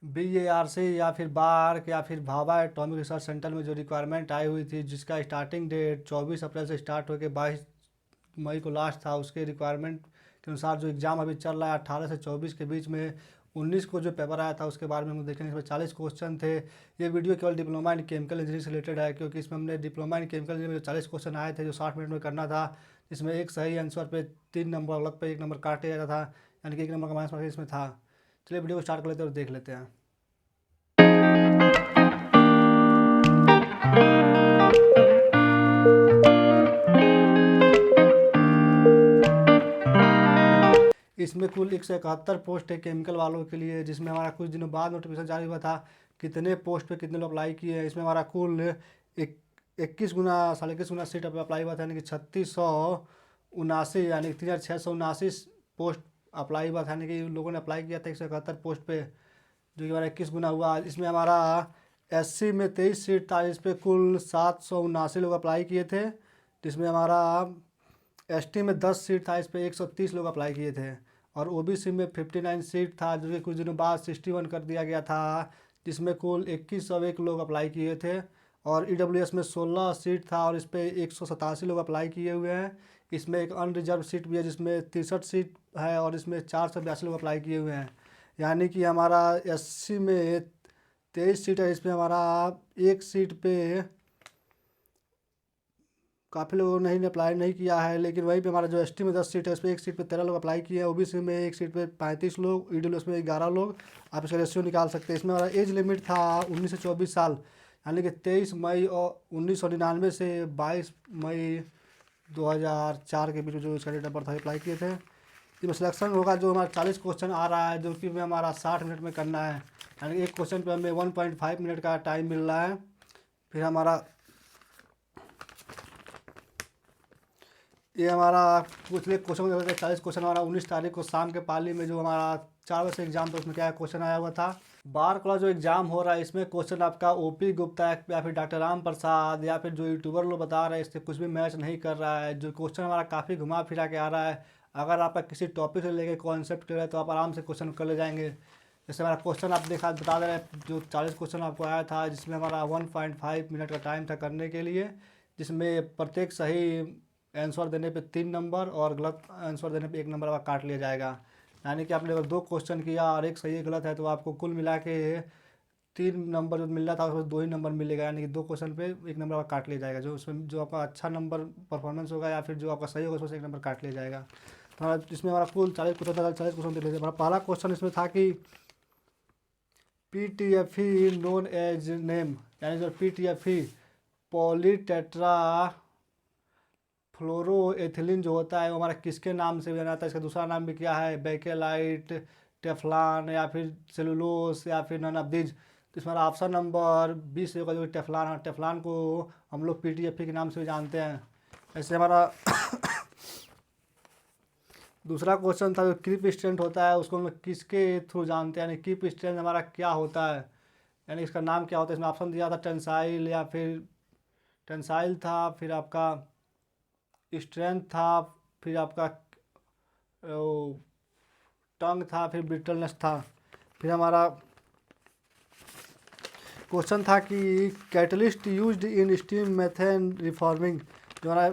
BARC या फिर bark या फिर भाभा एटॉमिक रिसर्च सेंटर में जो रिक्वायरमेंट आई हुई थी, जिसका स्टार्टिंग डेट 24 अप्रैल से स्टार्ट होकर 22 मई को लास्ट था, उसके रिक्वायरमेंट के अनुसार जो एग्ज़ाम अभी चल रहा है 18 से 24 के बीच में 19 को जो पेपर आया था उसके बारे में हम देखेंगे। इसमें 40 क्वेश्चन थे। ये वीडियो केवल डिप्लोमा इन केमिकल इंजीनियरिंग से रिलेटेड है, क्योंकि इसमें हमने डिप्लोमा इन केमिकल इंजीनियरिंग में जो 40 क्वेश्चन आए थे जो 60 मिनट में करना था, इसमें एक सही आंसर पे 3 नंबर, अलग पे 1 नंबर काट दिया जाता था, यानी कि 1 नंबर का माइनस मार्क्स इसमें था। चलिए वीडियो को स्टार्ट कर लेते हैं और देख लेते हैं। इसमें कुल 171 पोस्ट है केमिकल वालों के लिए, जिसमें हमारा कुछ दिनों बाद नोटिफिकेशन जारी हुआ था कितने पोस्ट पे कितने लोग अप्लाई किए हैं। इसमें हमारा कुल 21 गुना 21 गुना सीट पे अप्लाई हुआ था, यानी कि 3679, यानी कि 3679 पोस्ट अप्लाई हुआ था, यानी कि लोगों ने अप्लाई किया था 171 पोस्ट पे, जो कि हमारा 21 गुना हुआ। इसमें हमारा SC में 23 सीट था, इस पर कुल 779 लोग अप्लाई किए थे, जिसमें हमारा ST में 10 सीट था, इस पर 130 लोग अप्लाई किए थे, और OBC में 59 सीट था, जो कि कुछ दिनों बाद 61 कर दिया गया था, जिसमें कुल 2101 लोग अप्लाई किए थे, और EWS में 16 सीट था और इस पर 187 लोग अप्लाई किए हुए हैं। इसमें एक अनरिजर्व सीट भी है जिसमें 63 सीट है और इसमें 482 लोग अप्लाई किए हुए हैं, यानी कि हमारा SC में 23 सीट है, इसमें हमारा एक सीट पे काफ़ी लोगों ने अप्लाई नहीं किया है, लेकिन वहीं पे हमारा जो ST में 10 सीट है, इस पर एक सीट पे 13 लोग अप्लाई किए हैं, OBC में एक सीट पे 35 लोग, EWS में 11 लोग। आप इसका रेशियो निकाल सकते हैं। इसमें हमारा एज लिमिट था 19 से 24 साल, यानी कि 23 मई और 1999 से 22 मई 2004 के बीच में जो इसका डेट ऑफ बर्थ अप्लाई किए थे। इसमें सिलेक्शन होगा, जो हमारा 40 क्वेश्चन आ रहा है, जो कि में हमारा 60 मिनट में करना है, यानी कि एक क्वेश्चन पर हमें 1.5 मिनट का टाइम मिल रहा है। फिर हमारा ये हमारा पिछले क्वेश्चन 40 क्वेश्चन हमारा 19 तारीख को शाम के पाली में जो हमारा 4 बजे से एग्जाम था, उसमें क्या क्वेश्चन आया हुआ था। बार वाला जो एग्जाम हो रहा है, इसमें क्वेश्चन आपका OP गुप्ता या फिर डॉक्टर राम प्रसाद या फिर जो यूट्यूबर लोग बता रहे हैं, इससे कुछ भी मैच नहीं कर रहा है। जो क्वेश्चन हमारा काफ़ी घुमा फिरा के आ रहा है। अगर आपका किसी टॉपिक से लेके कॉन्सेप्ट क्लियर है तो आप आराम से क्वेश्चन कर ले जाएंगे। जैसे हमारा क्वेश्चन आप बता दे रहे हैं, जो 40 क्वेश्चन आपको आया था, जिसमें हमारा 1.5 मिनट का टाइम था करने के लिए, जिसमें प्रत्येक सही आंसर देने पे 3 नंबर और गलत आंसर देने पे 1 नंबर आपका काट लिया जाएगा। यानी कि आपने अगर 2 क्वेश्चन किया और एक सही एक गलत है, तो आपको कुल मिला के 3 नंबर जो मिल रहा था उसमें 2 ही नंबर मिलेगा, यानी कि 2 क्वेश्चन पे 1 नंबर आपका काट लिया जाएगा। जो उसमें जो आपका अच्छा नंबर परफॉर्मेंस होगा या फिर जो आपका सही होगा, उसमें से 1 नंबर काट लिया जाएगा। तो हमारा इसमें हमारा कुल 40 क्वेश्चन था, 40 क्वेश्चन देख लीजिए। हमारा पहला क्वेश्चन इसमें था कि PTFE नोन एज नेम, यानी जो PTFE पॉलीटेट्रा फ्लोरोएथिलीन जो होता है, वो हमारा किसके नाम से जाना जाता है, इसका दूसरा नाम भी क्या है, बेकेलाइट, टेफ्लॉन या फिर सेलुलोस या फिर नन ऑफ दीज। तो इसमें हमारा ऑप्शन नंबर 20 होगा, जो टेफ्लॉन है। टेफ्लॉन को हम लोग PTFE के नाम से भी जानते हैं। ऐसे हमारा दूसरा क्वेश्चन था जो क्रीप स्ट्रेंथ होता है, उसको हम लोग किसके थ्रू जानते हैं, यानी क्रीप स्ट्रेंथ हमारा क्या होता है, यानी इसका नाम क्या होता है। इसमें ऑप्शन दिया था टेंसाइल या फिर टेंसाइल था, फिर आपका स्ट्रेंथ था, फिर आपका टंग था, फिर ब्रिटलनेस था। फिर हमारा क्वेश्चन था कि catalyst used in steam methane reforming, जो हमारा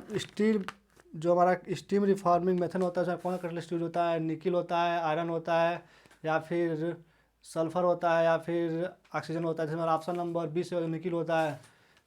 स्टीम रिफॉर्मिंग मेथड होता है, उसमें कौन सा कैटलिस्ट यूज होता है, निकिल होता है, आयरन होता है, या फिर सल्फर होता है, या फिर ऑक्सीजन होता है। जैसे हमारा ऑप्शन नंबर 20 निकिल होता है।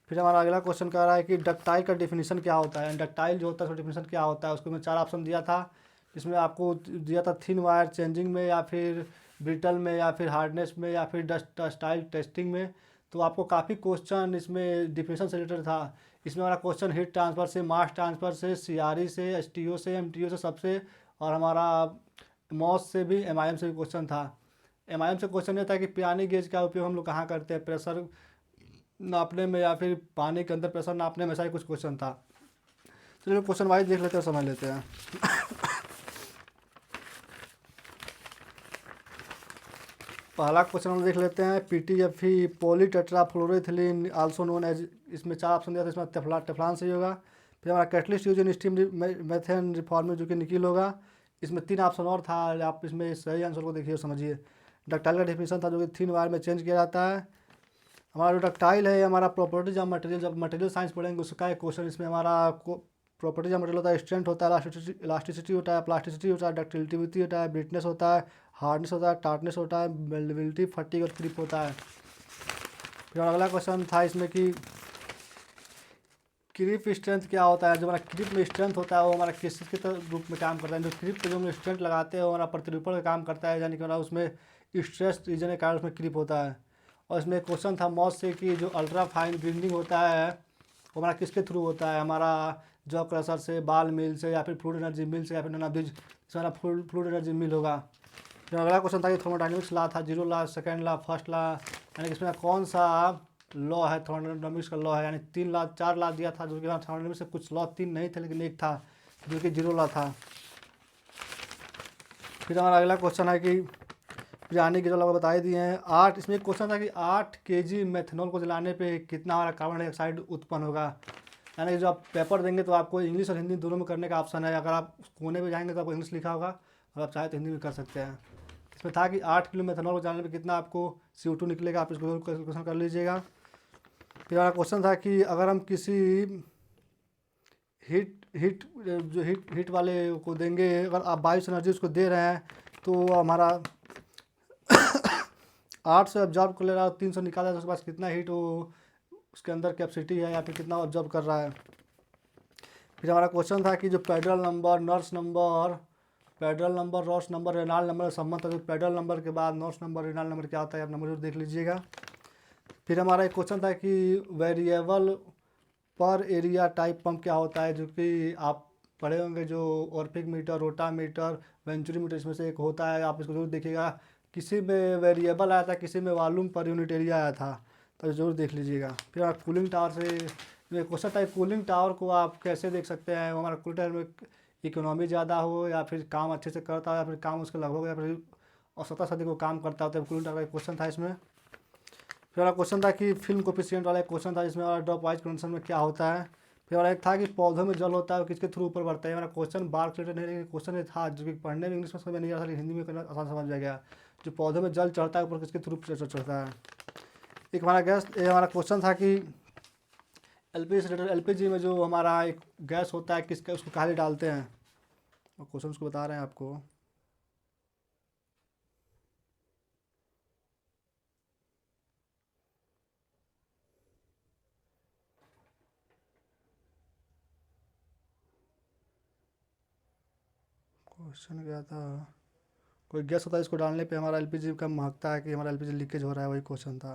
फिर हमारा अगला क्वेश्चन कह रहा है कि डक्टाइल का डेफिनेशन क्या होता है, डक्टाइल जो होता है उसका डेफिनेशन क्या होता है। उसको मैं 4 ऑप्शन दिया था, जिसमें आपको दिया था थिन वायर चेंजिंग में, या फिर ब्रिटल में, या फिर हार्डनेस में, या फिर डस्टाइल टेस्टिंग में। तो आपको काफ़ी क्वेश्चन इसमें डिफिनेशन से रिलेटेड था। इसमें हमारा क्वेश्चन हीट ट्रांसफ़र से, मास ट्रांसफ़र से, CRE से, STO से, MTO से सबसे, और हमारा मॉस से भी, MIM से भी क्वेश्चन था। MIM से क्वेश्चन ये था कि पियानी गेज का उपयोग हम लोग कहाँ करते हैं, प्रेशर नापने में या फिर पानी के अंदर प्रेशर नापने में, ऐसा ही कुछ क्वेश्चन था। चलिए क्वेश्चन वाइज देख लेते हैं, समझ लेते हैं। पहला क्वेश्चन हम देख लेते हैं, PTFE polytetrafluoroethylene also known as, इसमें 4 ऑप्शन दिया था, इसमें टेफ्लॉन सही होगा। फिर हमारा catalyst use in steam methane reforming, जो कि निकिल होगा। इसमें 3 ऑप्शन और था, आप इसमें सही आंसर को देखिए और समझिए। डक्टाइल का डेफिनेशन था जो कि थिन वायर में चेंज किया जाता है। हमारा जो डक्टाइल है हमारा प्रॉपर्टीज ऑफ मटेरियल, जब मटेरियल साइंस पढ़ेंगे उसका एक क्वेश्चन इसमें हमारा प्रॉपर्टीज ऑफ मटेरियल होता है, स्ट्रेंथ होता है, इलास्टिसिटी होता है, प्लास्टिसिटी होता है, डक्टिलिटी होता है, ब्रिटनेस होता है, हार्डनेस होता है, टार्टनेस होता है, बेल्डेबिलिटी, फटीग और क्रिप होता है। फिर अगला क्वेश्चन था इसमें कि क्रिप स्ट्रेंथ क्या होता है। जो हमारा क्रिप में स्ट्रेंथ होता है वो हमारा किस चीज़ के रूप में काम करता है। जो क्रिप पे जो हम स्ट्रेंथ लगाते हैं वो हमारा प्रतिरूपण का काम करता है, यानी कि हमारा उसमें स्ट्रेस रीजन के कारण उसमें क्रिप होता है। और इसमें एक क्वेश्चन था मॉस से कि जो अल्ट्रा फाइन ग्राइंडिंग होता है वो हमारा किसके थ्रू होता है, हमारा जॉ क्रशर से, बाल मिल से, या फिर फ्लूइड एनर्जी मिल से, या फिर नानाबिज से हमारा फ्लूइड एनर्जी मिल होगा। फिर अगला क्वेश्चन था कि थर्मोडायनेमिक्स लॉ था, zero law, second law, first law, यानी कि इसमें कौन सा लॉ है थर्मोडायनेमिक्स का लॉ है। यानी 3 लॉ 4 लॉ दिया था जो कि थर्मोडायनेमिक्स से कुछ लॉ 3 नहीं थे लेकिन एक था जो कि जीरो लॉ था। फिर हमारा अगला क्वेश्चन है कि यानी कि जो लोग बता ही दिए हैं 8, इसमें एक क्वेश्चन था कि 8 kg मेथनॉल को जलाने पे कितना हमारा कार्बन डाइऑक्साइड उत्पन्न होगा। यानी कि जो आप पेपर देंगे तो आपको इंग्लिश और हिंदी दोनों में करने का ऑप्शन है। अगर आप कोने में जाएंगे तो आपको इंग्लिश लिखा होगा और आप चाहे तो हिंदी में कर सकते हैं। इसमें था कि 8 किलो मेथनॉल को जलाने पे कितना आपको CO2 निकलेगा, आप इसको कैलकुलेशन कर लीजिएगा। फिर हमारा क्वेश्चन था कि अगर हम किसी हीट वाले को देंगे, अगर आप 22 एनर्जी उसको दे रहे हैं तो हमारा 8 से ऑब्जॉर्व कर ले रहा है, 300 निकाला है तो उसके पास कितना हीट वो उसके अंदर कैपेसिटी है या फिर कितना ऑब्जॉर्व कर रहा है। फिर हमारा क्वेश्चन था कि जो Prandtl number, Nusselt number, Ross number, Reynolds number संबंध था। जो पेड्रल नंबर के बाद नर्स नंबर, रेनॉल्ट नंबर क्या होता है आप नंबर जरूर देख लीजिएगा। फिर हमारा एक क्वेश्चन था कि वेरिएबल पर एरिया टाइप पंप क्या होता है, जो कि आप पढ़े होंगे जो ऑर्फिक मीटर, रोटामीटर, वेंचुरी मीटर, इसमें से एक होता है, आप इसको जरूर देखिएगा। किसी में वेरिएबल आया था, किसी में वॉल्यूम पर यूनिट एरिया आया था, तो जरूर देख लीजिएगा। फिर आप कूलिंग टावर से क्वेश्चन था कूलिंग टावर को आप कैसे देख सकते हैं, हमारा कूलिंग टावर में इकोनॉमी ज़्यादा हो या फिर काम अच्छे से करता हो या फिर काम उसके लगभग या फिर औसतता से को काम करता हो, तो कूलिंग टावर का क्वेश्चन था इसमें। फिर हमारा क्वेश्चन था कि फिल्म कोफिशिएंट वाला एक क्वेश्चन था जिसमें हमारा ड्रॉप वाइज कंडीशन में क्या होता है। फिर हमारा एक था कि पौधों में जल होता है वो किसके थ्रू ऊपर बढ़ता है। हमारा क्वेश्चन बार रिलेटेड नहीं लेकिन क्वेश्चन ये था जो कि पढ़ने में इंग्लिश में समझ में नहीं आ रहा था लेकिन हिंदी में करना आसान समझ में आ गया। जो पौधों में जल चढ़ता है ऊपर किसके थ्रू चढ़ता है। एक हमारा हमारा क्वेश्चन था कि एलपीजी में जो हमारा एक गैस होता है किसका उसको कहाँ डालते हैं, और क्वेश्चन उसको बता रहे हैं आपको। क्वेश्चन क्या था, कोई गैस होता है इसको डालने पे हमारा एलपीजी का महकता है कि हमारा एलपीजी लीकेज हो रहा है, वही क्वेश्चन था।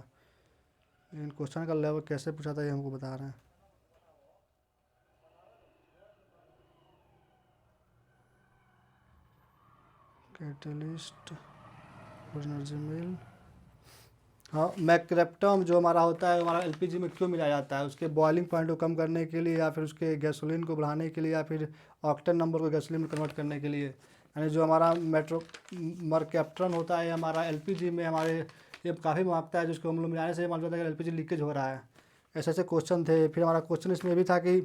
लेकिन क्वेश्चन का लेवल कैसे पूछा था ये हमको बता रहे हैं। कैटलिस्ट एनर्जी मिल, हाँ मैक्रेप्टम जो हमारा होता है हमारा एलपीजी में क्यों मिलाया जाता है, उसके बॉइलिंग पॉइंट को कम करने के लिए या फिर उसके गैसोलीन को बढ़ाने के लिए या फिर ऑक्टेन नंबर को गैसोलीन में कन्वर्ट करने के लिए। यानी जो हमारा मरकैप्टन होता है हमारा एलपीजी में हमारे ये काफ़ी महकता है, जिसको हम लोग मिलाने से मालूम होता है कि एलपीजी लीकेज हो रहा है। ऐसे ऐसे क्वेश्चन थे। फिर हमारा क्वेश्चन इसमें भी था कि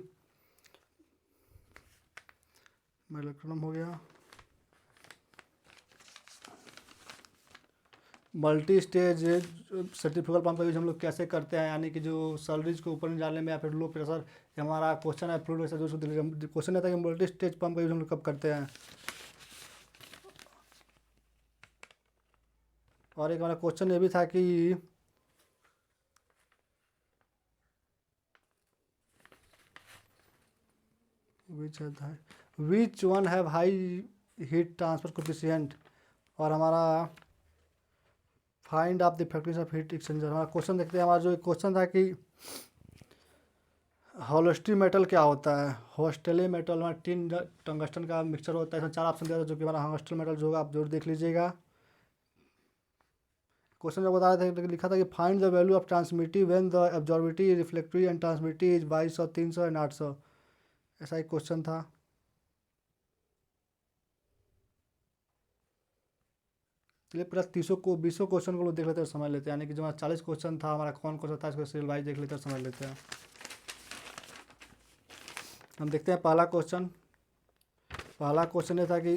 इलेक्ट्रॉन हो गया, मल्टी स्टेज सेंट्रीफ्यूगल पंप का यूज हम लोग कैसे करते हैं, यानी कि जो सैलरीज को ऊपर निकालने में या फिर लो प्रेशर, हमारा क्वेश्चन है फ्लूइड प्रेशर जो क्वेश्चन रहता है कि मल्टी स्टेज पंप का यूज हम लोग कब करते हैं। और एक हमारा क्वेश्चन ये भी था कि which one have high heat transfer coefficient, और हमारा find of the factories of heat exchanger. हमारा क्वेश्चन देखते हैं। हमारा जो एक क्वेश्चन था कि होलोस्टी मेटल क्या होता है। होस्टेली मेटल हमारा टिन टंगस्टन का मिक्सचर होता है। इसमें 4 ऑप्शन दिया था जो कि हमारा होस्टेल मेटल जो होगा आप जरूर देख लीजिएगा। क्वेश्चन जो बता रहे थे लिखा था कि find the value of transmissive when the absorptivity, reflective and transmissive is 2200, 300 and 800। ऐसा एक क्वेश्चन था। चलिए पूरा 20 क्वेश्चन को लोग देख लेते हैं समझ लेते हैं, यानी कि जो हमारा 40 क्वेश्चन था हमारा कौन क्वेश्चन था इसको सीरियल वाइज देख लेते हैं समझ लेते हैं। हम देखते हैं पहला क्वेश्चन। पहला क्वेश्चन ये था कि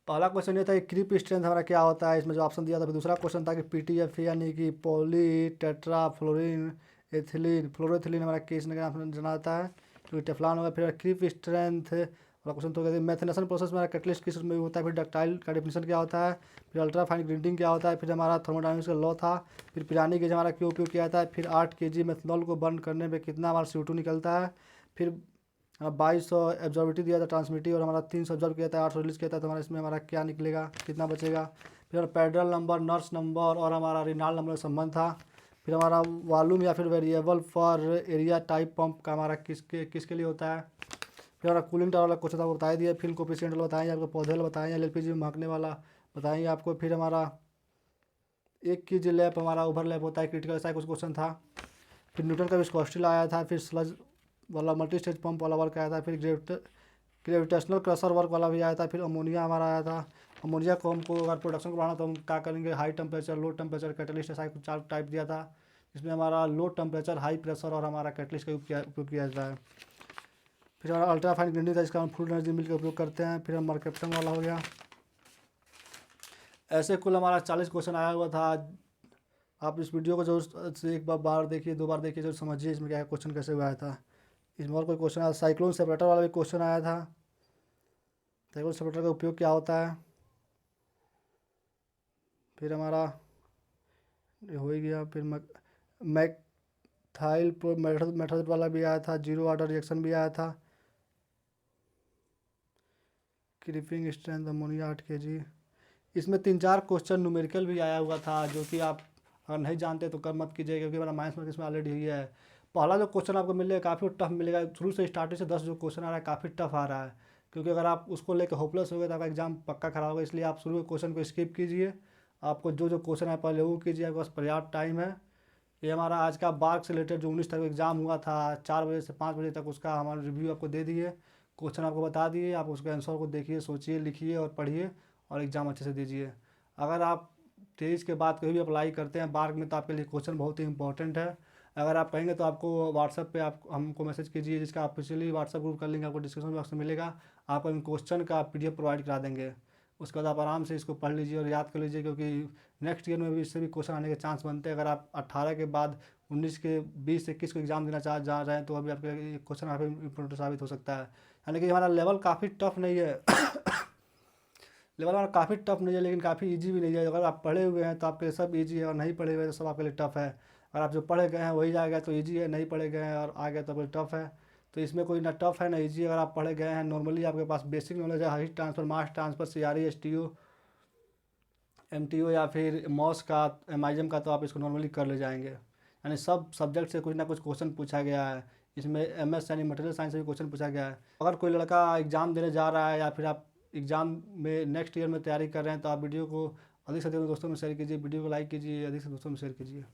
पहला क्वेश्चन ये था कि क्रीप स्ट्रेंथ हमारा क्या होता है, इसमें जो ऑप्शन दिया था। फिर दूसरा क्वेश्चन था कि पीटीएफ यानी कि पॉली टेट्रा फ्लोरीन एथिलीन फ्लोरोथिलीन हमारा किस नाम से जाना जाता है, क्योंकि टेफ्लॉन होगा। फिर क्रीप स्ट्रेंथ वाला क्वेश्चन तो कहते हैं मैथिनेशन प्रोसेस में कैटलिस्ट किस में होता है। फिर डक्टाइल का डेफिनेशन क्या होता है। फिर अल्ट्रा फाइन ग्राइंडिंग क्या होता है। फिर हमारा थर्मोडायनामिक्स का लॉ था। फिर पिरानी गेज हमारा क्यों उपयोग किया जाता है। फिर 8 kg मेथनॉल को बर्न करने में कितना हमारा CO2 निकलता है। फिर 2200 एब्जॉर्बिटी दिया था ट्रांसमिटिव और हमारा 300 ऑब्जर्व किया था, 800 रिलीज किया था। तो हमारा इसमें हमारा क्या निकलेगा, कितना बचेगा। फिर पेड्रल नंबर, नर्स नंबर और हमारा रिनाल नंबर का संबंध था। फिर हमारा वॉल्यूम या फिर variable for area type pump का हमारा किसके लिए होता है। फिर हमारा कूलिंग टावर वाला क्वेश्चन था, वो बता दिया। फिर कोफिशिएंट वाला बताएंगे आपको, पौधे वाला बताएंगे, LPG में महकने वाला बताएंगे आपको। फिर हमारा 1 kg लैप हमारा ओवर लैप होता है क्रिटिकल, ऐसा कुछ क्वेश्चन था। फिर न्यूटन का विस्कोसिटी आया था। फिर स्लज वाला मल्टी स्टेज पंप वाला वर्क आया था। फिर ग्रेविटेशनल क्रशर वर्क वाला भी आया था। फिर अमोनिया हमारा आया था। अमोनिया को हमको अगर प्रोडक्शन को बढ़ाना तो हम क्या करेंगे, high temperature, low temperature, catalyst, ऐसा कुछ 4 टाइप दिया था। इसमें हमारा लो टेम्परेचर, हाई प्रेशर और हमारा कैटलिस्ट का उपयोग किया जाता है। फिर हमारा अल्ट्रा फाइन ग्राइंडिंग था, जिसका हम फुल एनर्जी मिल का उपयोग करते हैं। फिर हमारा कैप्टन वाला हो गया। ऐसे कुल हमारा 40 क्वेश्चन आया हुआ था। आप इस वीडियो को जरूर से एक बार देखिए, 2 बार देखिए, जरूर समझिए इसमें क्या क्वेश्चन कैसे हुआ था। इसमें और कोई क्वेश्चन आया, साइक्लोन सेपरेटर वाला भी क्वेश्चन आया था। साइक्लोन सेपरेटर का उपयोग क्या होता है। फिर हमारा ये हो ही गया। फिर मैथाइल मेथड वाला भी आया था। जीरो ऑर्डर रिएक्शन भी आया था। Creeping strength ammonia 8 kg। इसमें 3-4 क्वेश्चन न्यूमेरिकल भी आया हुआ था, जो कि आप अगर नहीं जानते तो कर मत कीजिए, क्योंकि हमारा माइनस मार्क्स इसमें ऑलरेडी ही है। पहला जो क्वेश्चन आपको मिलेगा काफ़ी टफ मिलेगा। शुरू से स्टार्टिंग से 10 जो क्वेश्चन आ रहा है काफ़ी टफ आ रहा है, क्योंकि अगर आप उसको लेकर होपलेस हो गए तो आपका एग्जाम पक्का खराब होगा। इसलिए आप शुरू के क्वेश्चन को स्किप कीजिए। आपको जो क्वेश्चन है पहले वो कीजिए, आपके पास पर्याप्त टाइम है। ये हमारा आज का बार्क से रिलेटेड जो 19 तारीख को एग्ज़ाम हुआ था 4 बजे से 5 बजे तक, उसका हमारा रिव्यू आपको दे दिए। क्वेश्चन आपको बता दिए, आप उसके आंसर को देखिए, सोचिए, लिखिए और पढ़िए और एग्ज़ाम अच्छे से दीजिए। अगर आप 23 के बाद कभी भी अप्लाई करते हैं बार्क में तो आपके लिए क्वेश्चन बहुत ही इंपॉर्टेंट है। अगर आप कहेंगे तो आपको व्हाट्सएप पे आप हमको मैसेज कीजिए, जिसका ऑफिशियली व्हाट्सएप ग्रुप का लिंक आपको डिस्क्रिप्शन बॉक्स में मिलेगा। आपको इन क्वेश्चन का PDF प्रोवाइड करा देंगे। उसके बाद आप आराम से इसको पढ़ लीजिए और याद कर लीजिए, क्योंकि नेक्स्ट ईयर में भी इससे भी क्वेश्चन आने के चांस बनते हैं। अगर आप 18 के बाद 19 के 20 से 21 को एग्ज़ाम देना जा रहे हैं तो अभी आपके लिए क्वेश्चन काफ़ी इंपॉर्टेंट साबित हो सकता है। यानी कि हमारा लेवल काफ़ी टफ नहीं है लेवल हमारा काफ़ी टफ नहीं है, लेकिन काफ़ी इजी भी नहीं है। अगर आप पढ़े हुए हैं तो आपके लिए सब इजी है, और नहीं पढ़े हुए तो सब आपके लिए टफ है। अगर आप जो पढ़े गए हैं वही जाएगा तो इजी है, नहीं पढ़े गए हैं और आ गया तो आपके टफ है। तो इसमें कोई ना टफ है ना इजी। अगर आप पढ़े गए हैं, नॉर्मली आपके पास बेसिक नॉलेज है, heat transfer, mass transfer, CRE, STO, MTO या फिर मॉस का, MIM का, तो आप इसको नॉर्मली कर ले जाएंगे। यानी सब सब्जेक्ट से कुछ ना कुछ क्वेश्चन पूछा गया है। इसमें MS यानी मटेरियल साइंस से भी क्वेश्चन पूछा गया है। अगर कोई लड़का एग्ज़ाम देने जा रहा है या फिर आप एग्ज़ाम में नेक्स्ट ईयर में तैयारी कर रहे हैं तो आप वीडियो को अधिक से अधिक दोस्तों में शेयर कीजिए, वीडियो को लाइक कीजिए, अधिक से दोस्तों में शेयर कीजिए।